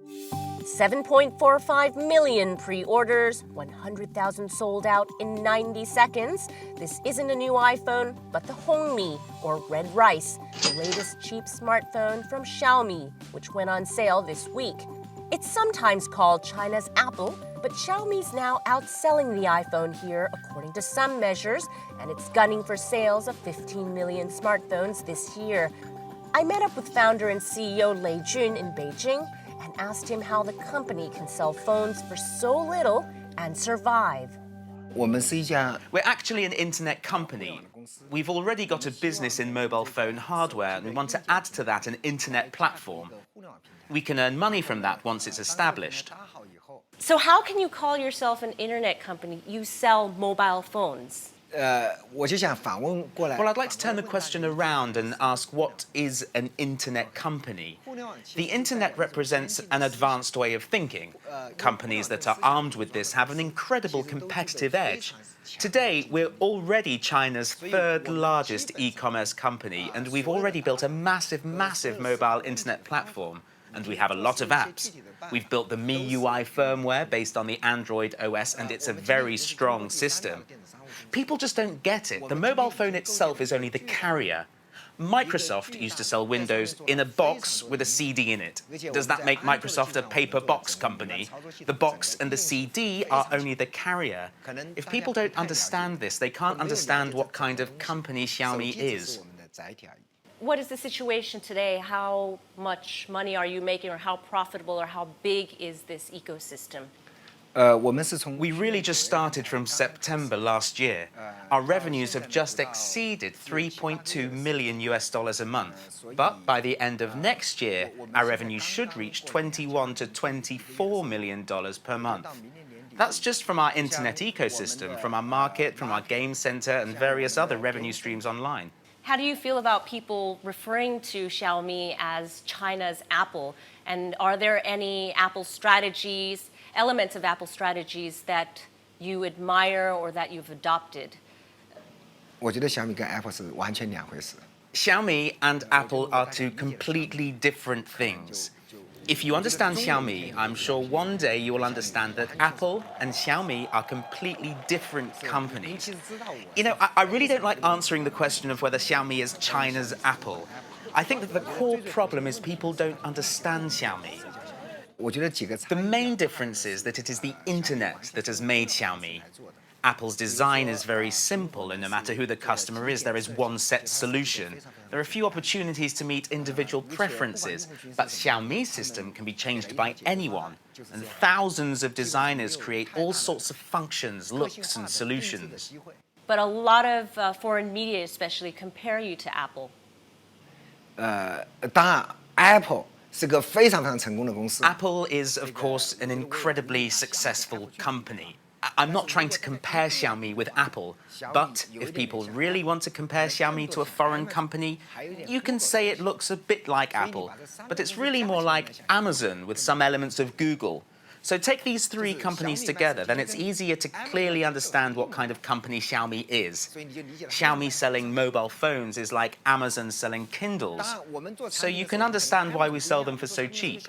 7.45 million pre-orders, 100,000 sold out in 90 seconds. This isn't a new iPhone, but the Hongmi, or red rice, the latest cheap smartphone from Xiaomi, which went on sale this week. It's sometimes called China's Apple, but Xiaomi's now outselling the iPhone here, according to some measures, and it's gunning for sales of 15 million smartphones this year. I met up with founder and CEO Lei Jun in Beijing and asked him how the company can sell phones for so little and survive. We're actually an internet company. We've already got a business in mobile phone hardware, and we want to add to that an internet platform. We can earn money from that once it's established. So how can you call yourself an internet company? You sell mobile phones. Well, I'd like to turn the question around and ask, what is an internet company? The internet represents an advanced way of thinking. Companies that are armed with this have an incredible competitive edge. Today, we're already China's third largest e-commerce company, and we've already built a massive mobile internet platform. And we have a lot of apps. We've built the MIUI firmware based on the Android OS, and it's a very strong system. People just don't get it. The mobile phone itself is only the carrier. Microsoft used to sell Windows in a box with a CD in it. Does that make Microsoft a paper box company? The box and the CD are only the carrier. If people don't understand this, they can't understand what kind of company Xiaomi is. What is the situation today? How much money are you making, or how profitable or how big is this ecosystem? We really just started from September last year. Our revenues have just exceeded $3.2 million a month. But by the end of next year, our revenues should reach $21 to $24 million per month. That's just from our internet ecosystem, from our market, from our game center, and various other revenue streams online. How do you feel about people referring to Xiaomi as China's Apple? And are there any Apple strategies, elements of Apple strategies that you admire or that you've adopted? Xiaomi and Apple are two completely different things. If you understand Xiaomi, I'm sure one day you will understand that Apple and Xiaomi are completely different companies. You know, I really don't like answering the question of whether Xiaomi is China's Apple. I think that the core problem is people don't understand Xiaomi. The main difference is that it is the internet that has made Xiaomi. Apple's design is very simple, and no matter who the customer is, there is one set solution. There are few opportunities to meet individual preferences, but Xiaomi's system can be changed by anyone, and thousands of designers create all sorts of functions, looks, and solutions. But a lot of foreign media especially compare you to Apple. Apple is, of course, an incredibly successful company. I'm not trying to compare Xiaomi with Apple, but if people really want to compare Xiaomi to a foreign company, you can say it looks a bit like Apple, but it's really more like Amazon with some elements of Google. So take these three companies together, then it's easier to clearly understand what kind of company Xiaomi is. Xiaomi selling mobile phones is like Amazon selling Kindles. So you can understand why we sell them for so cheap.